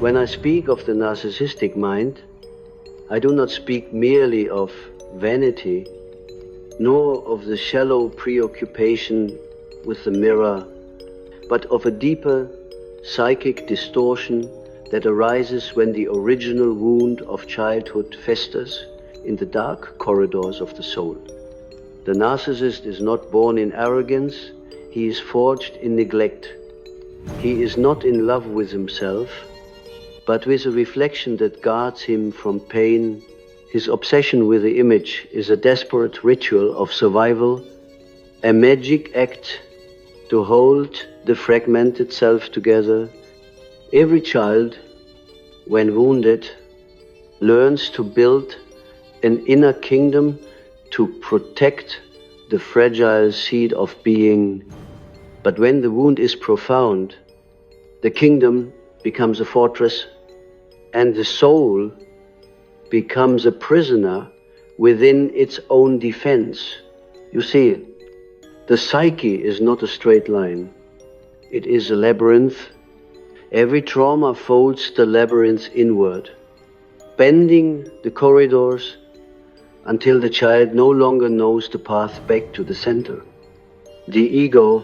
When I speak of the narcissistic mind, I do not speak merely of vanity, nor of the shallow preoccupation with the mirror, but of a deeper psychic distortion that arises when the original wound of childhood festers in the dark corridors of the soul. The narcissist is not born in arrogance, he is forged in neglect. He is not in love with himself, but with a reflection that guards him from pain. His obsession with the image is a desperate ritual of survival, a magic act to hold the fragmented self together. Every child, when wounded, learns to build an inner kingdom to protect the fragile seed of being. But when the wound is profound, the kingdom becomes a fortress, and the soul becomes a prisoner within its own defense. You see, the psyche is not a straight line. It is a labyrinth. Every trauma folds the labyrinth inward, bending the corridors until the child no longer knows the path back to the center. The ego,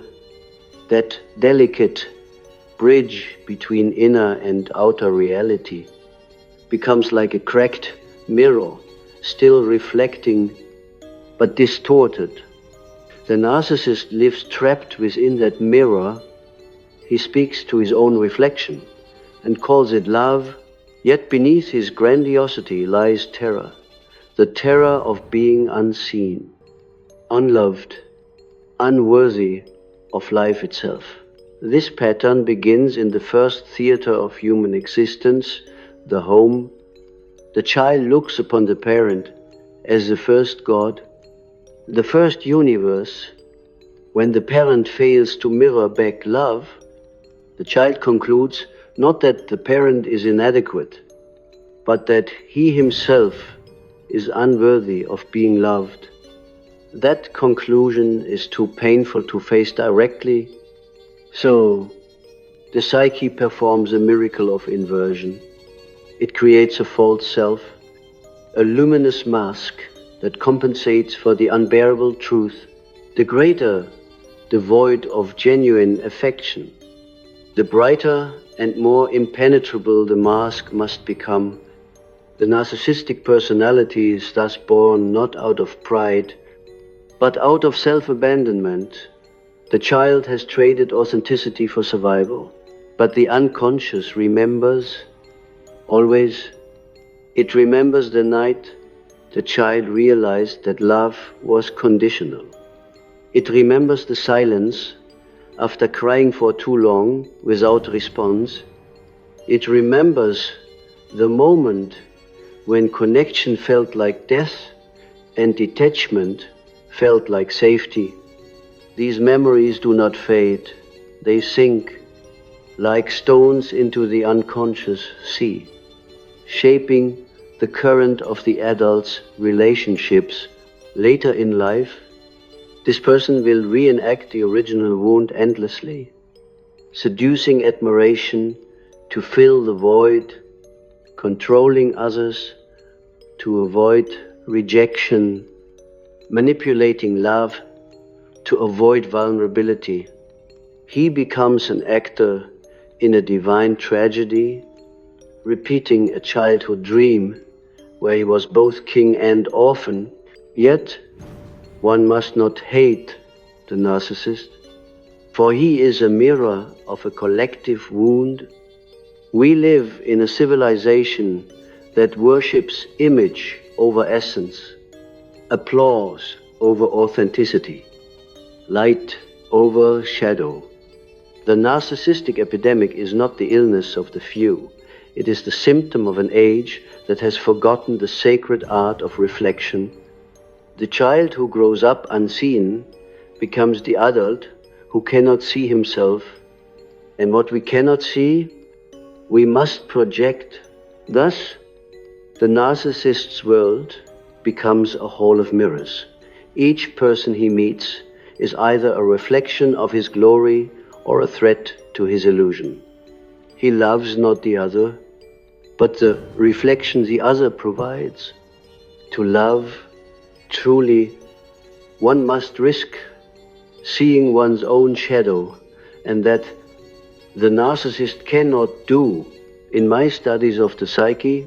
that delicate bridge between inner and outer reality, becomes like a cracked mirror, still reflecting but distorted. The narcissist lives trapped within that mirror. He speaks to his own reflection and calls it love, yet beneath his grandiosity lies terror, the terror of being unseen, unloved, unworthy of life itself. This pattern begins in the first theater of human existence, the home. The child looks upon the parent as the first God, the first universe. When the parent fails to mirror back love, the child concludes not that the parent is inadequate, but that he himself is unworthy of being loved. That conclusion is too painful to face directly, so the psyche performs a miracle of inversion. It creates a false self, a luminous mask that compensates for the unbearable truth. The greater the void of genuine affection, the brighter and more impenetrable the mask must become. The narcissistic personality is thus born not out of pride, but out of self-abandonment. The child has traded authenticity for survival, but the unconscious remembers always. It remembers the night the child realized that love was conditional. It remembers the silence after crying for too long without response. It remembers the moment when connection felt like death and detachment felt like safety. These memories do not fade. They sink like stones into the unconscious sea, shaping the current of the adult's relationships. Later in life, this person will reenact the original wound endlessly, seducing admiration to fill the void, controlling others to avoid rejection, manipulating love to avoid vulnerability. He becomes an actor in a divine tragedy, repeating a childhood dream where he was both king and orphan. Yet one must not hate the narcissist, for he is a mirror of a collective wound. We live in a civilization that worships image over essence, applause over authenticity, light over shadow. The narcissistic epidemic is not the illness of the few. It is the symptom of an age that has forgotten the sacred art of reflection. The child who grows up unseen becomes the adult who cannot see himself. And what we cannot see, we must project. Thus, the narcissist's world becomes a hall of mirrors. Each person he meets is either a reflection of his glory or a threat to his illusion. He loves not the other, but the reflection the other provides. To love truly, one must risk seeing one's own shadow, and that the narcissist cannot do. In my studies of the psyche,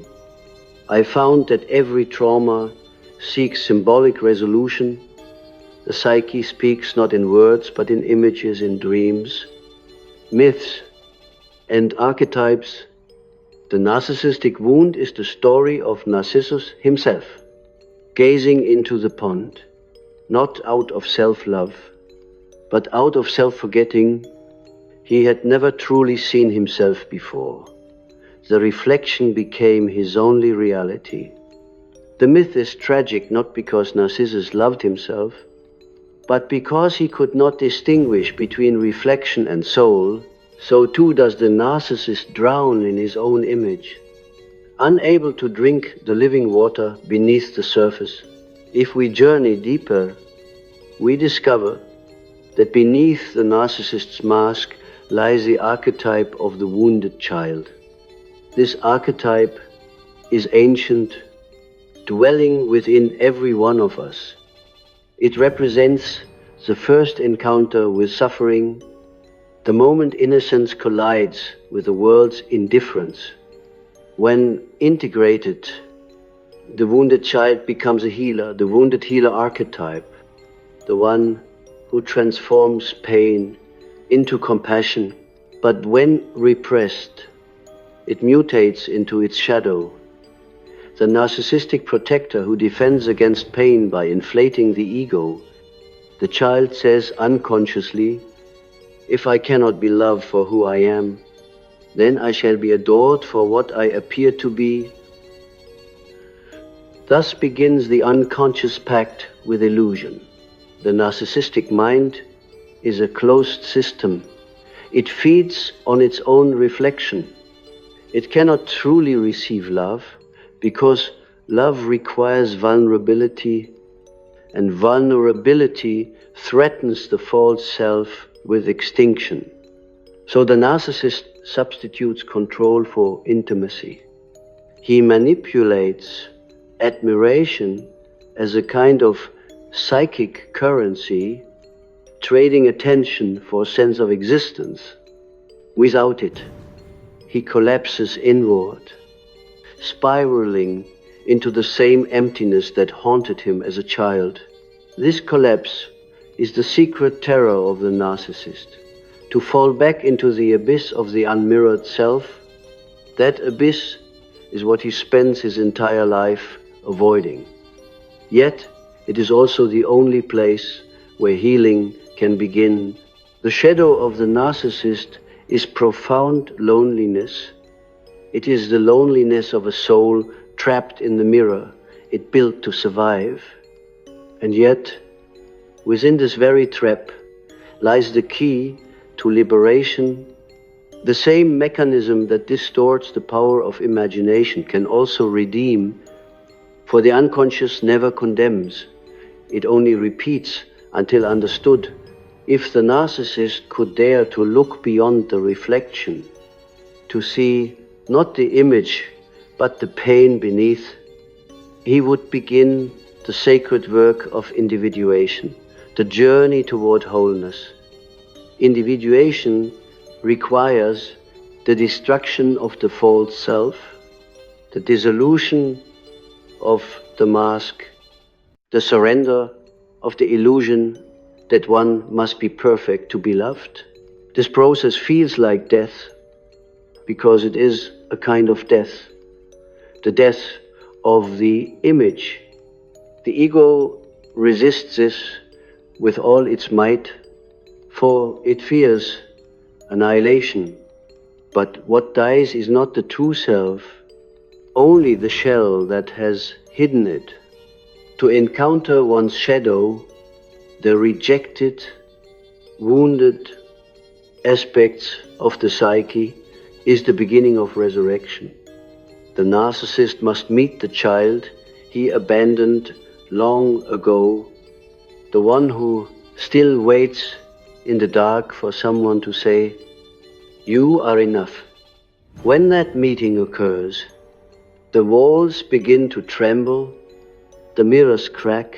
I found that every trauma seeks symbolic resolution. The psyche speaks not in words, but in images, in dreams, myths, and archetypes. The narcissistic wound is the story of Narcissus himself, gazing into the pond, not out of self-love, but out of self-forgetting. He had never truly seen himself before. The reflection became his only reality. The myth is tragic not because Narcissus loved himself, but because he could not distinguish between reflection and soul. So too does the narcissist drown in his own image, unable to drink the living water beneath the surface. If we journey deeper, we discover that beneath the narcissist's mask lies the archetype of the wounded child. This archetype is ancient, dwelling within every one of us. It represents the first encounter with suffering, the moment innocence collides with the world's indifference. When integrated, the wounded child becomes a healer, the wounded healer archetype, the one who transforms pain into compassion. But when repressed, it mutates into its shadow, the narcissistic protector who defends against pain by inflating the ego. The child says unconsciously, "If I cannot be loved for who I am, then I shall be adored for what I appear to be." Thus begins the unconscious pact with illusion. The narcissistic mind is a closed system. It feeds on its own reflection. It cannot truly receive love because love requires vulnerability, and vulnerability threatens the false self with extinction. So the narcissist substitutes control for intimacy. He manipulates admiration as a kind of psychic currency, trading attention for a sense of existence. Without it, he collapses inward, spiraling into the same emptiness that haunted him as a child. This collapse is the secret terror of the narcissist, to fall back into the abyss of the unmirrored self. That abyss is what he spends his entire life avoiding. Yet, it is also the only place where healing can begin. The shadow of the narcissist is profound loneliness. It is the loneliness of a soul trapped in the mirror it built to survive. And yet, within this very trap lies the key to liberation. The same mechanism that distorts the power of imagination can also redeem, for the unconscious never condemns. It only repeats until understood. If the narcissist could dare to look beyond the reflection, to see not the image, but the pain beneath, he would begin the sacred work of individuation, the journey toward wholeness. Individuation requires the destruction of the false self, the dissolution of the mask, the surrender of the illusion that one must be perfect to be loved. This process feels like death because it is a kind of death, the death of the image. The ego resists this with all its might, for it fears annihilation. But what dies is not the true self, only the shell that has hidden it. To encounter one's shadow, the rejected, wounded aspects of the psyche, is the beginning of resurrection. The narcissist must meet the child he abandoned long ago, the one who still waits in the dark for someone to say, "You are enough." When that meeting occurs, The walls begin to tremble, the mirrors crack,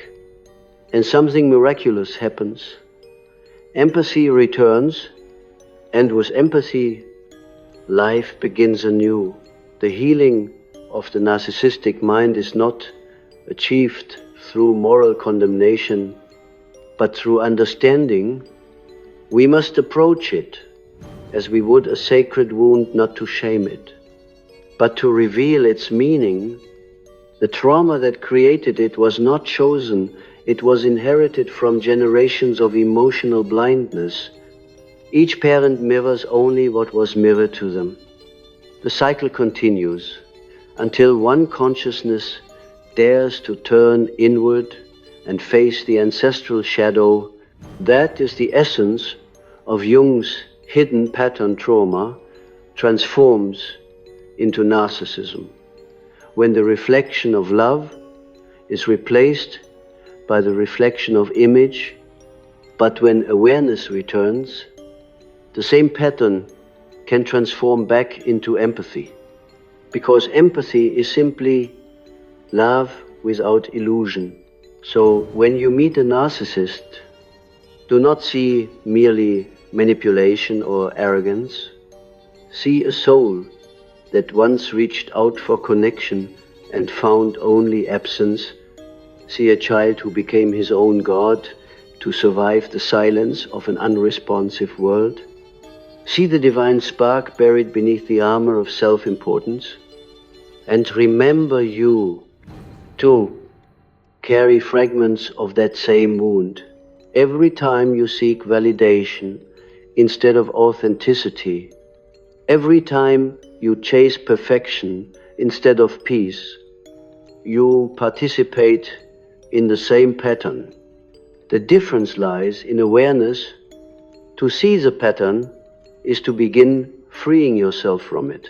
and something miraculous happens. Empathy returns, and with empathy, life begins anew. The healing of the narcissistic mind is not achieved through moral condemnation, but through understanding. We must approach it as we would a sacred wound, not to shame it, but to reveal its meaning. The trauma that created it was not chosen, it was inherited from generations of emotional blindness. Each parent mirrors only what was mirrored to them. The cycle continues until one consciousness dares to turn inward and face the ancestral shadow. That is the essence of Jung's hidden pattern trauma transforms into narcissism, when the reflection of love is replaced by the reflection of image. But when awareness returns, the same pattern can transform back into empathy, because empathy is simply love without illusion. So when you meet a narcissist, do not see merely manipulation or arrogance. See a soul that once reached out for connection and found only absence. See a child who became his own God to survive the silence of an unresponsive world. See the divine spark buried beneath the armor of self-importance. And remember, you, too, carry fragments of that same wound. Every time you seek validation instead of authenticity, every time you chase perfection instead of peace, you participate in the same pattern. The difference lies in awareness. To see the pattern is to begin freeing yourself from it.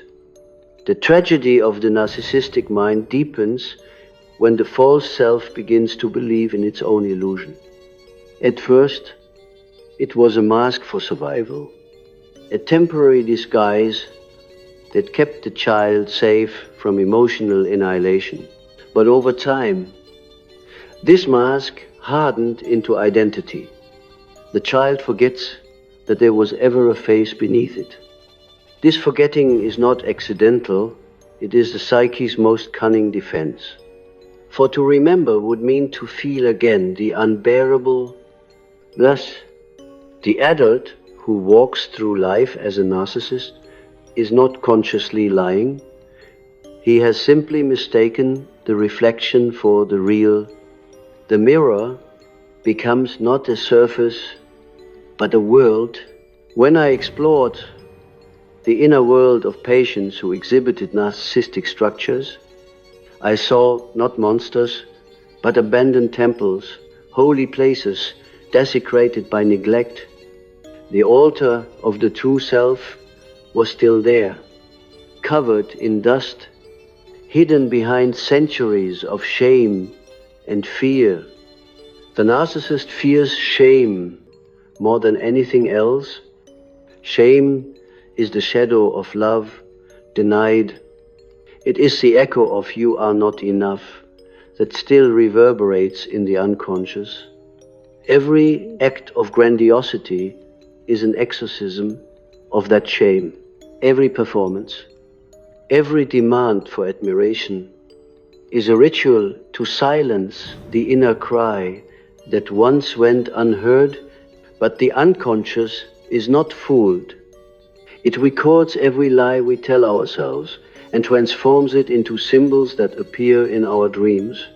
The tragedy of the narcissistic mind deepens when the false self begins to believe in its own illusion. At first, it was a mask for survival, a temporary disguise that kept the child safe from emotional annihilation. But over time, this mask hardened into identity. The child forgets that there was ever a face beneath it. This forgetting is not accidental, it is the psyche's most cunning defense. For to remember would mean to feel again the unbearable. Thus, the adult who walks through life as a narcissist is not consciously lying. He has simply mistaken the reflection for the real. The mirror becomes not a surface, but a world. When I explored the inner world of patients who exhibited narcissistic structures, I saw not monsters, but abandoned temples, holy places desecrated by neglect. The altar of the true self was still there, covered in dust, hidden behind centuries of shame and fear. The narcissist fears shame more than anything else. Shame is the shadow of love denied. It is the echo of "you are not enough" that still reverberates in the unconscious. Every act of grandiosity is an exorcism of that shame. Every performance, every demand for admiration is a ritual to silence the inner cry that once went unheard. But the unconscious is not fooled. It records every lie we tell ourselves and transforms it into symbols that appear in our dreams.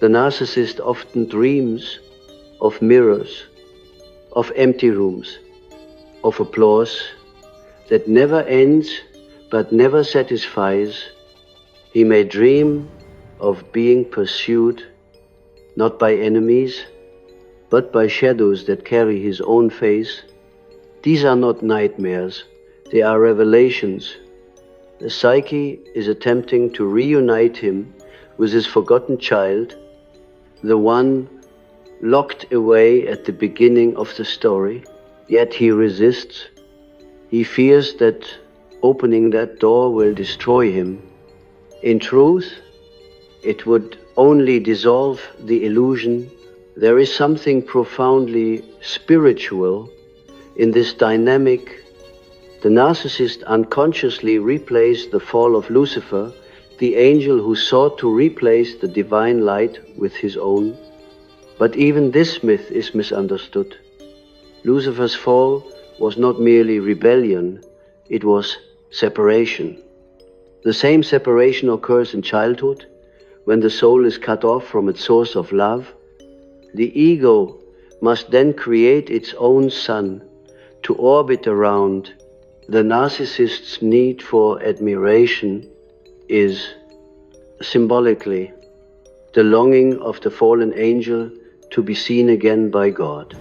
The narcissist often dreams of mirrors, of empty rooms, of applause that never ends but never satisfies. He may dream of being pursued not by enemies, but by shadows that carry his own face. These are not nightmares, they are revelations. The psyche is attempting to reunite him with his forgotten child, the one locked away at the beginning of the story. Yet he resists. He fears that opening that door will destroy him. In truth, it would only dissolve the illusion. There is something profoundly spiritual in this dynamic. The narcissist unconsciously replaced the fall of Lucifer, the angel who sought to replace the divine light with his own. But even this myth is misunderstood. Lucifer's fall was not merely rebellion, it was separation. The same separation occurs in childhood, when the soul is cut off from its source of love. The ego must then create its own sun to orbit around. The narcissist's need for admiration is symbolically the longing of the fallen angel to be seen again by God.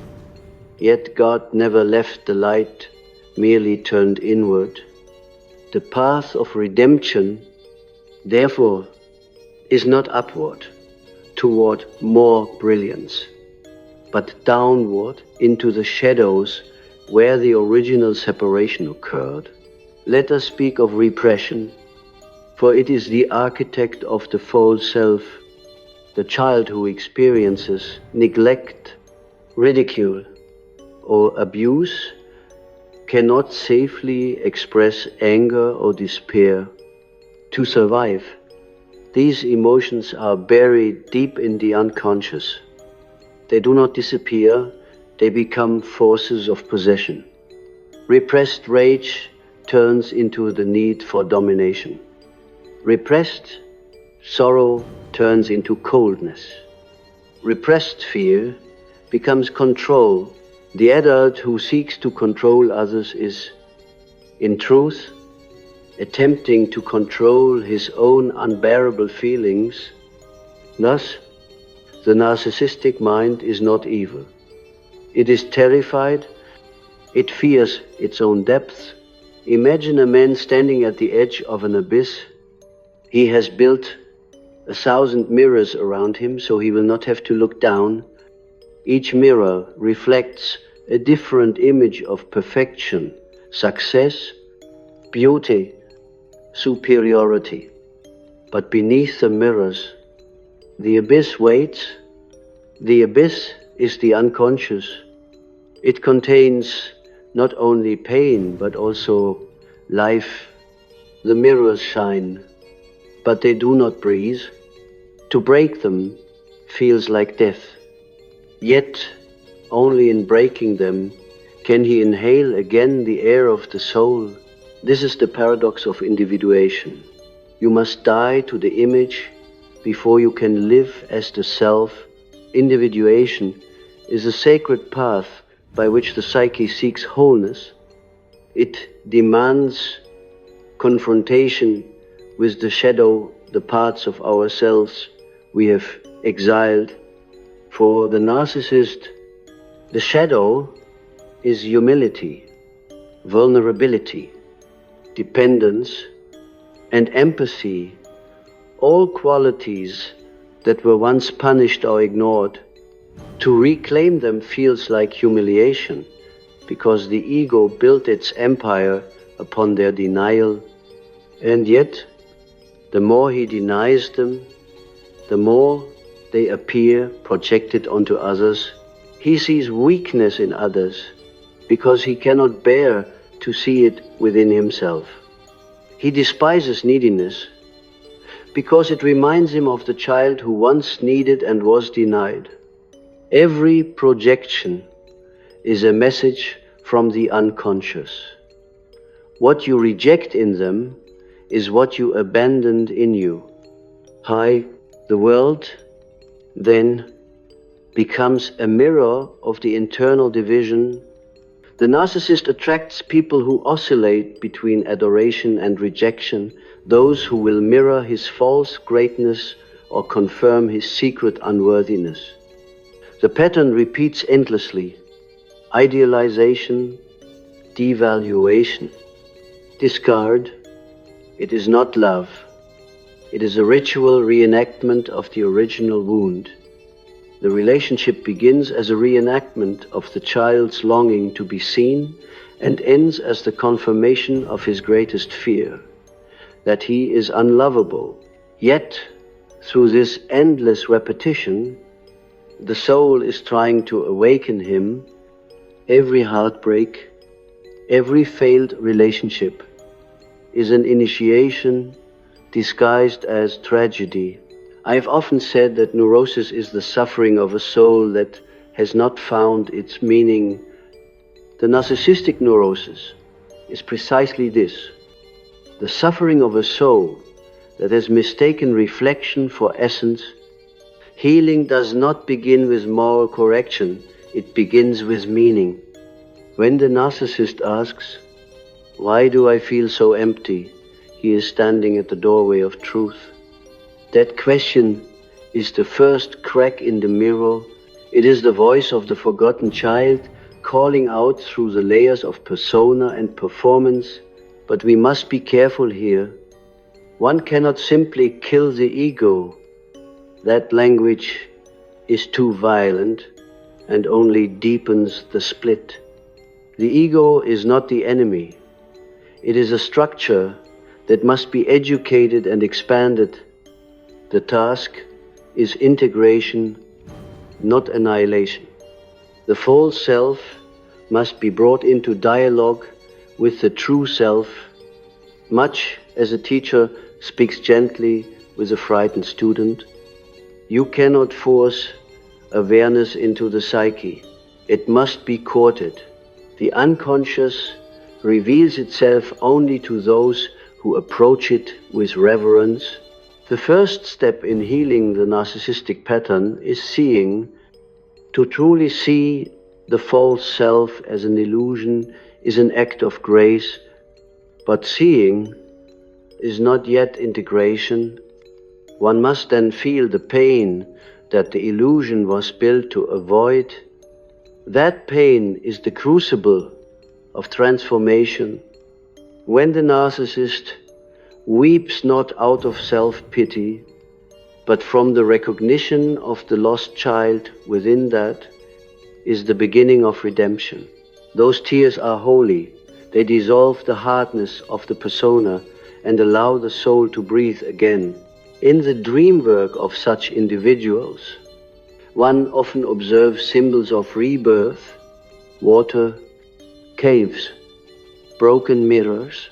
Yet God never left the light, merely turned inward. The path of redemption, therefore, is not upward toward more brilliance, but downward into the shadows where the original separation occurred. Let us speak of repression, for it is the architect of the false self. The child who experiences neglect, ridicule, or abuse cannot safely express anger or despair. To survive, these emotions are buried deep in the unconscious. They do not disappear, they become forces of possession. Repressed rage turns into the need for domination. Repressed sorrow turns into coldness. Repressed fear becomes control. The adult who seeks to control others is, in truth, attempting to control his own unbearable feelings. Thus, the narcissistic mind is not evil. It is terrified, it fears its own depth. Imagine a man standing at the edge of an abyss. He has built 1,000 mirrors around him, so he will not have to look down. Each mirror reflects a different image of perfection, success, beauty, superiority. But beneath the mirrors, the abyss waits. The abyss is the unconscious. It contains not only pain, but also life. The mirrors shine, but they do not breathe. To break them feels like death. Yet, only in breaking them can he inhale again the air of the soul. This is the paradox of individuation. You must die to the image before you can live as the self. Individuation is a sacred path by which the psyche seeks wholeness. It demands confrontation with the shadow, the parts of ourselves we have exiled. For the narcissist, the shadow is humility, vulnerability, dependence, and empathy, all qualities that were once punished or ignored. To reclaim them feels like humiliation, because the ego built its empire upon their denial. And yet, the more he denies them, the more they appear projected onto others. He sees weakness in others because he cannot bear to see it within himself. He despises neediness because it reminds him of the child who once needed and was denied. Every projection is a message from the unconscious. What you reject in them is what you abandoned in you. The world then becomes a mirror of the internal division. The narcissist attracts people who oscillate between adoration and rejection, those who will mirror his false greatness or confirm his secret unworthiness. The pattern repeats endlessly: idealization, devaluation, discard. It is not love. It is a ritual reenactment of the original wound. The relationship begins as a reenactment of the child's longing to be seen and ends as the confirmation of his greatest fear, that he is unlovable Yet, through this endless repetition, the soul is trying to awaken him. Every heartbreak, every failed relationship is an initiation disguised as tragedy. I have often said that neurosis is the suffering of a soul that has not found its meaning. The narcissistic neurosis is precisely this, the suffering of a soul that has mistaken reflection for essence. Healing does not begin with moral correction, it begins with meaning. When the narcissist asks, "Why do I feel so empty?" he is standing at the doorway of truth. That question is the first crack in the mirror. It is the voice of the forgotten child calling out through the layers of persona and performance. But we must be careful here. One cannot simply kill the ego. That language is too violent and only deepens the split. The ego is not the enemy. It is a structure that must be educated and expanded. The task is integration, not annihilation. The false self must be brought into dialogue with the true self, much as a teacher speaks gently with a frightened student. You cannot force awareness into the psyche. It must be courted. The unconscious reveals itself only to those who approach it with reverence. The first step in healing the narcissistic pattern is seeing. To truly see the false self as an illusion is an act of grace, but seeing is not yet integration. One must then feel the pain that the illusion was built to avoid. That pain is the crucible of transformation. When the narcissist weeps not out of self-pity, but from the recognition of the lost child within, that is the beginning of redemption. Those tears are holy. They dissolve the hardness of the persona and allow the soul to breathe again. In the dream work of such individuals, one often observes symbols of rebirth: water, caves, broken mirrors,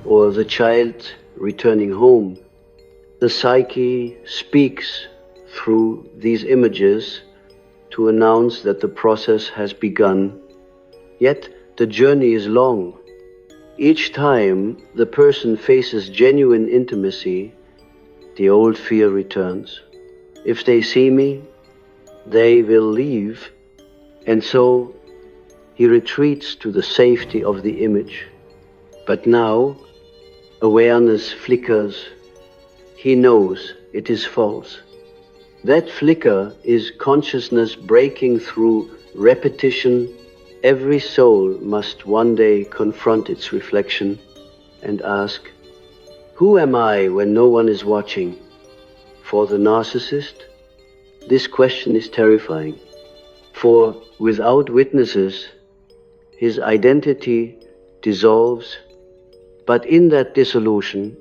or the child returning home. The psyche speaks through these images to announce that the process has begun. Yet the journey is long. Each time the person faces genuine intimacy, the old fear returns. If they see me, they will leave, and so he retreats to the safety of the image. But now awareness flickers. He knows it is false. That flicker is consciousness breaking through repetition. Every soul must one day confront its reflection and ask, "Who am I when no one is watching?" For the narcissist, this question is terrifying. For without witnesses, his identity dissolves. But in that dissolution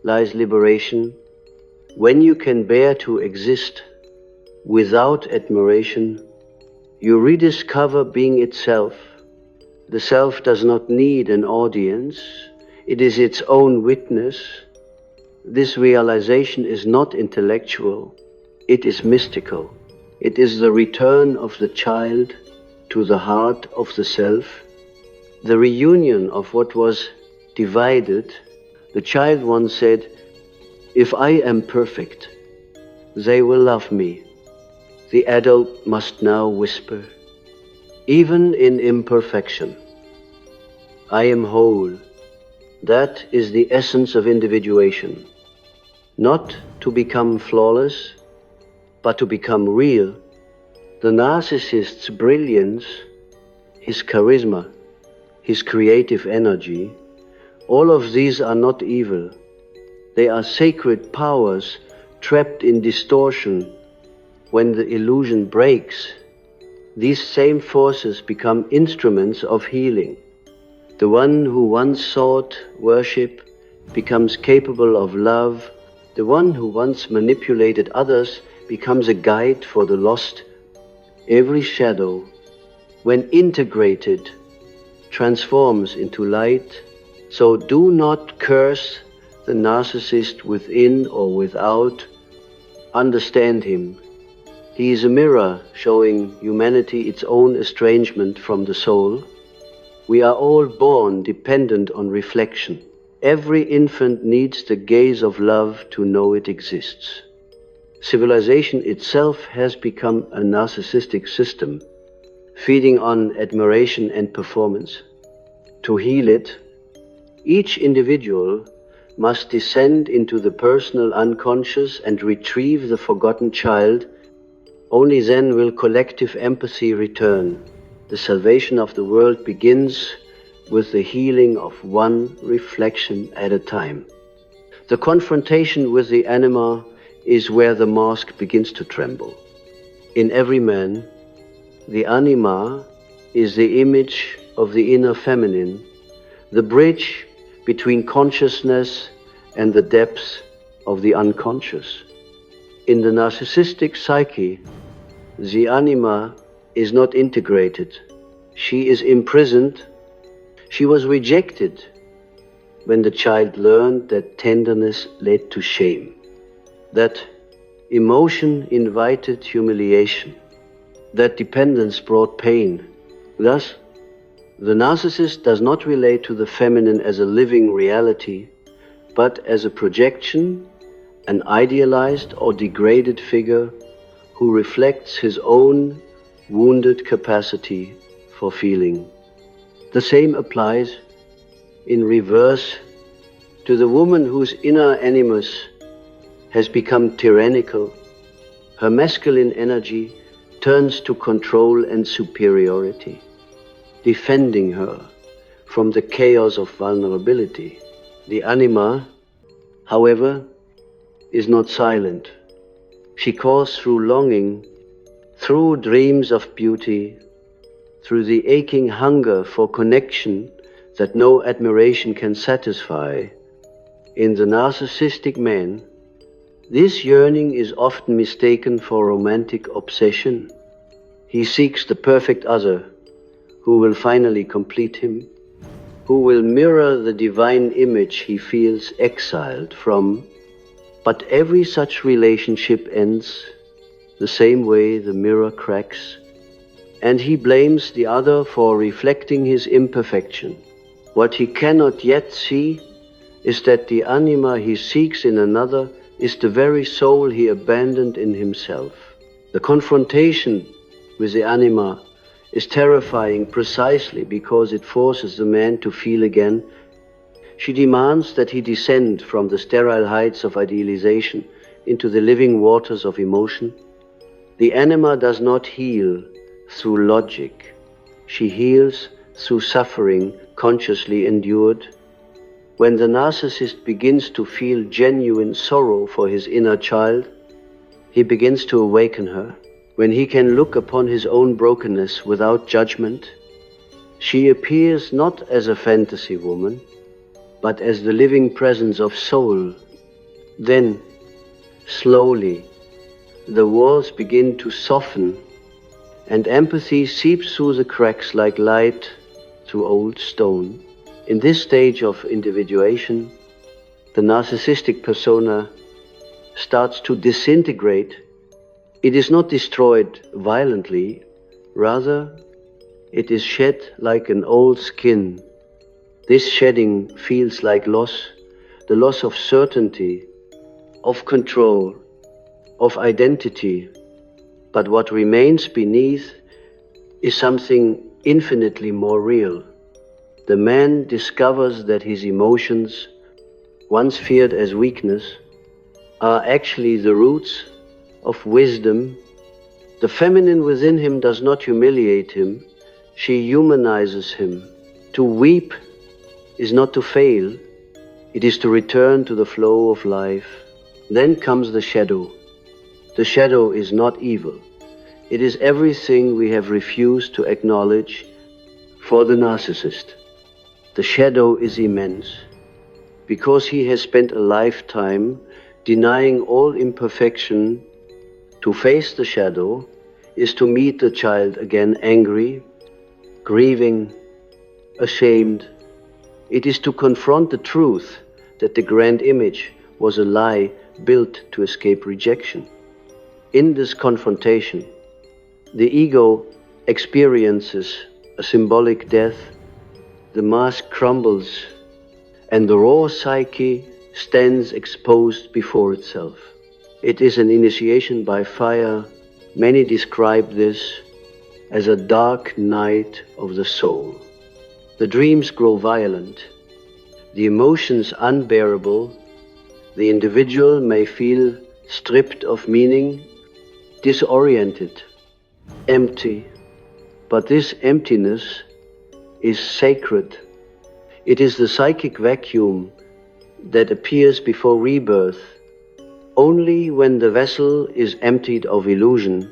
lies liberation. When you can bear to exist without admiration, you rediscover being itself. The self does not need an audience. It is its own witness. This realization is not intellectual. It is mystical. It is the return of the child to the heart of the self, the reunion of what was divided. The child once said, "If I am perfect, they will love me." The adult must now whisper, "Even in imperfection, I am whole." That is the essence of individuation. Not to become flawless, but to become real. The narcissist's brilliance, his charisma, his creative energy, all of these are not evil. They are sacred powers trapped in distortion. When the illusion breaks, these same forces become instruments of healing. The one who once sought worship becomes capable of love. The one who once manipulated others becomes a guide for the lost. Every shadow, when integrated, transforms into light. So do not curse the narcissist within or without. Understand him. He is a mirror showing humanity its own estrangement from the soul. We are all born dependent on reflection. Every infant needs the gaze of love to know it exists. Civilization itself has become a narcissistic system, feeding on admiration and performance. To heal it, each individual must descend into the personal unconscious and retrieve the forgotten child. Only then will collective empathy return. The salvation of the world begins with the healing of one reflection at a time. The confrontation with the anima is where the mask begins to tremble. In every man, the anima is the image of the inner feminine, the bridge between consciousness and the depths of the unconscious. In the narcissistic psyche, the anima is not integrated. She is imprisoned. She was rejected when the child learned that tenderness led to shame, that emotion invited humiliation, that dependence brought pain. Thus, the narcissist does not relate to the feminine as a living reality, but as a projection, an idealized or degraded figure who reflects his own wounded capacity for feeling. The same applies in reverse to the woman whose inner animus has become tyrannical. Her masculine energy turns to control and superiority, defending her from the chaos of vulnerability. The anima, however, is not silent. She calls through longing, through dreams of beauty, through the aching hunger for connection that no admiration can satisfy. In the narcissistic man, this yearning is often mistaken for romantic obsession. He seeks the perfect other who will finally complete him, who will mirror the divine image he feels exiled from. But every such relationship ends the same way the mirror cracks, and he blames the other for reflecting his imperfection. What he cannot yet see is that the anima he seeks in another is the very soul he abandoned in himself. The confrontation with the anima is terrifying precisely because it forces the man to feel again. She demands that he descend from the sterile heights of idealization into the living waters of emotion. The anima does not heal through logic. She heals through suffering consciously endured. When the narcissist begins to feel genuine sorrow for his inner child, he begins to awaken her. When he can look upon his own brokenness without judgment, she appears not as a fantasy woman, but as the living presence of soul. Then, slowly, the walls begin to soften, and empathy seeps through the cracks like light through old stone. In this stage of individuation, the narcissistic persona starts to disintegrate. It is not destroyed violently, rather, it is shed like an old skin. This shedding feels like loss, the loss of certainty, of control, of identity. But what remains beneath is something infinitely more real. The man discovers that his emotions, once feared as weakness, are actually the roots of wisdom. The feminine within him does not humiliate him, she humanizes him. To weep is not to fail, it is to return to the flow of life. Then comes the shadow. The shadow is not evil. It is everything we have refused to acknowledge. For the narcissist, the shadow is immense, because he has spent a lifetime denying all imperfection, to face the shadow, is to meet the child again angry, grieving, ashamed. It is to confront the truth that the grand image was a lie built to escape rejection. In this confrontation, the ego experiences a symbolic death, the mask crumbles, and the raw psyche stands exposed before itself. It is an initiation by fire. Many describe this as a dark night of the soul. The dreams grow violent, the emotions unbearable. The individual may feel stripped of meaning, disoriented, empty. But this emptiness is sacred. It is the psychic vacuum that appears before rebirth. Only when the vessel is emptied of illusion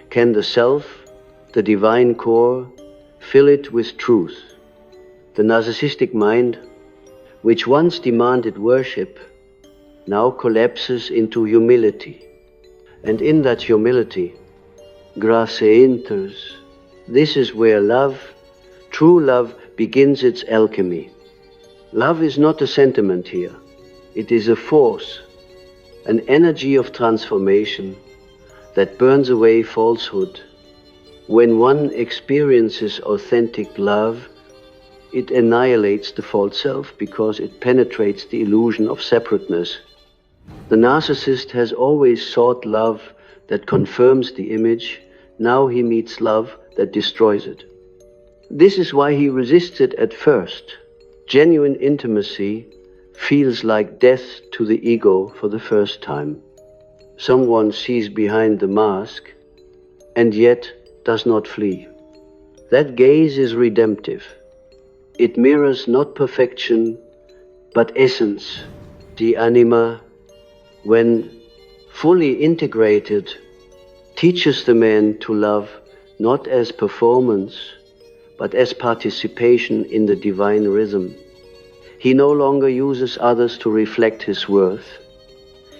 can the self, the divine core, fill it with truth. The narcissistic mind, which once demanded worship, now collapses into humility. And in that humility, grace enters. This is where love, true love, begins its alchemy. Love is not a sentiment here. It is a force, an energy of transformation that burns away falsehood. When one experiences authentic love, it annihilates the false self because it penetrates the illusion of separateness. The narcissist has always sought love that confirms the image. Now he meets love that destroys it. This is why he resists it at first. Genuine intimacy feels like death to the ego for the first time. Someone sees behind the mask and yet does not flee. That gaze is redemptive. It mirrors not perfection, but essence. The anima, when fully integrated, teaches the man to love not as performance, but as participation in the divine rhythm. He no longer uses others to reflect his worth.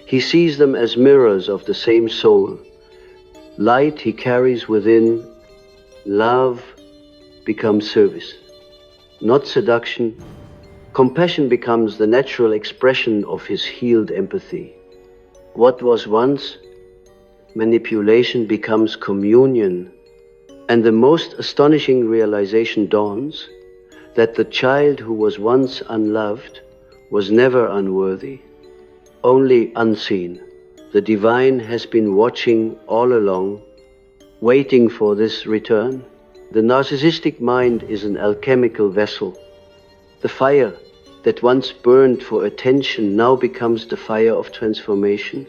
He sees them as mirrors of the same soul. Light he carries within, love becomes service, not seduction. Compassion becomes the natural expression of his healed empathy. What was once manipulation becomes communion, and the most astonishing realization dawns that the child who was once unloved was never unworthy, only unseen. The divine has been watching all along, waiting for this return. The narcissistic mind is an alchemical vessel. The fire that once burned for attention now becomes the fire of transformation.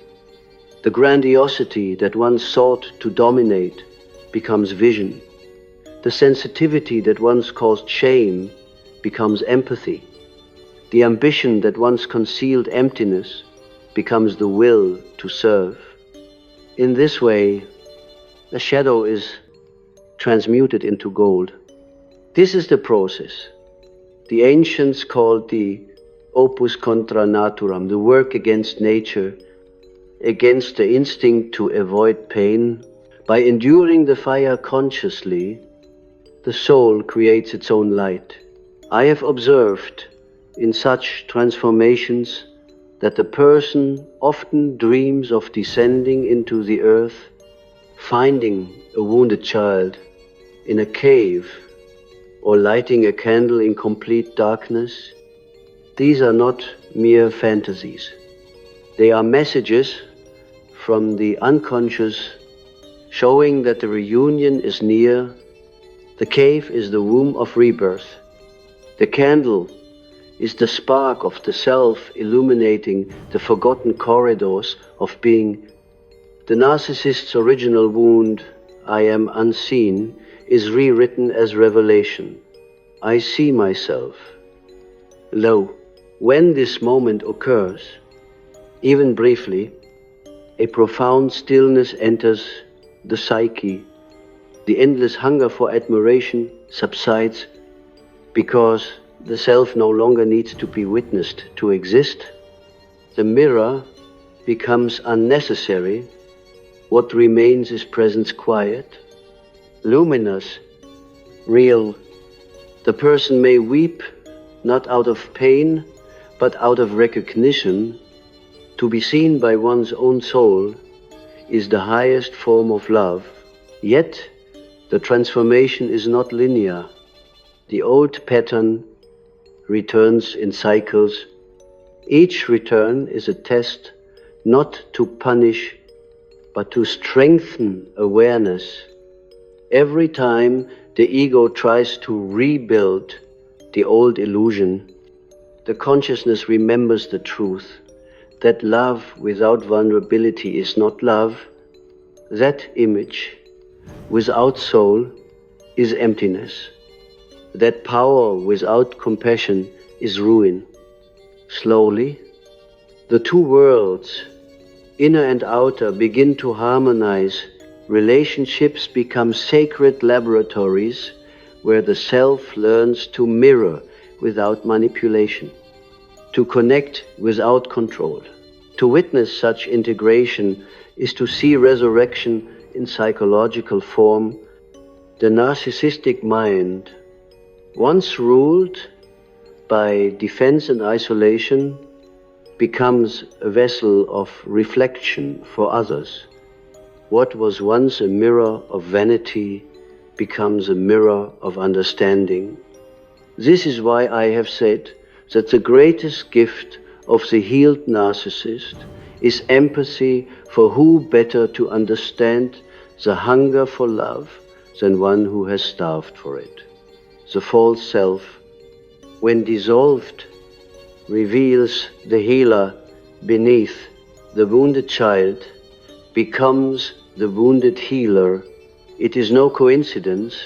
The grandiosity that once sought to dominate becomes vision. The sensitivity that once caused shame becomes empathy. The ambition that once concealed emptiness becomes the will to serve. In this way, the shadow is transmuted into gold. This is the process. The ancients called the opus contra naturam, the work against nature, against the instinct to avoid pain. By enduring the fire consciously, the soul creates its own light. I have observed in such transformations that the person often dreams of descending into the earth, finding a wounded child in a cave, or lighting a candle in complete darkness. These are not mere fantasies. They are messages from the unconscious showing that the reunion is near. The cave is the womb of rebirth. The candle is the spark of the self illuminating the forgotten corridors of being. The narcissist's original wound, I am unseen, is rewritten as revelation. I see myself. Lo, when this moment occurs, even briefly, a profound stillness enters the psyche. The endless hunger for admiration subsides because the self no longer needs to be witnessed to exist. The mirror becomes unnecessary, what remains is presence quiet, luminous, real. The person may weep not out of pain, but out of recognition. To be seen by one's own soul is the highest form of love, yet the transformation is not linear. The old pattern returns in cycles. Each return is a test not to punish, but to strengthen awareness. Every time the ego tries to rebuild the old illusion, the consciousness remembers the truth that love without vulnerability is not love. That image without soul is emptiness. That power without compassion is ruin. Slowly, the two worlds, inner and outer, begin to harmonize. Relationships become sacred laboratories where the self learns to mirror without manipulation, to connect without control. To witness such integration is to see resurrection in psychological form. The narcissistic mind, once ruled by defense and isolation, becomes a vessel of reflection for others. What was once a mirror of vanity becomes a mirror of understanding. This is why I have said that the greatest gift of the healed narcissist is empathy, for who better to understand the hunger for love than one who has starved for it. The false self, when dissolved, reveals the healer beneath. The wounded child becomes the wounded healer. It is no coincidence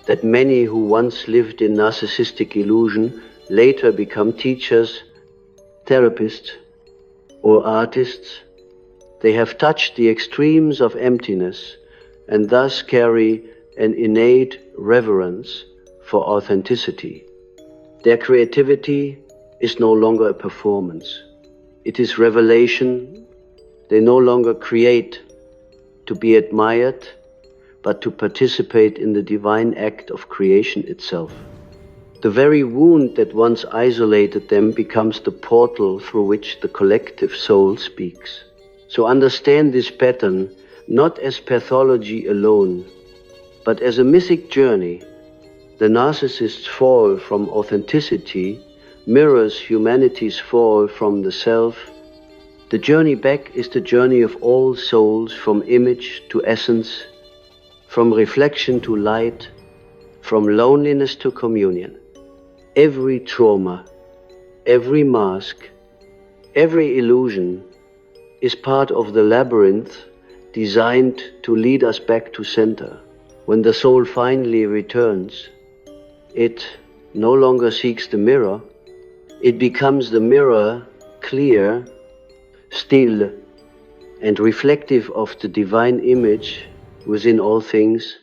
that many who once lived in narcissistic illusion later become teachers, therapists, or artists. They have touched the extremes of emptiness and thus carry an innate reverence for authenticity. Their creativity is no longer a performance. It is revelation. They no longer create to be admired, but to participate in the divine act of creation itself. The very wound that once isolated them becomes the portal through which the collective soul speaks. So understand this pattern not as pathology alone, but as a mythic journey. The narcissist's fall from authenticity mirrors humanity's fall from the self. The journey back is the journey of all souls, from image to essence, from reflection to light, from loneliness to communion. Every trauma, every mask, every illusion is part of the labyrinth designed to lead us back to center. When the soul finally returns, it no longer seeks the mirror. It becomes the mirror, clear, still, and reflective of the divine image within all things.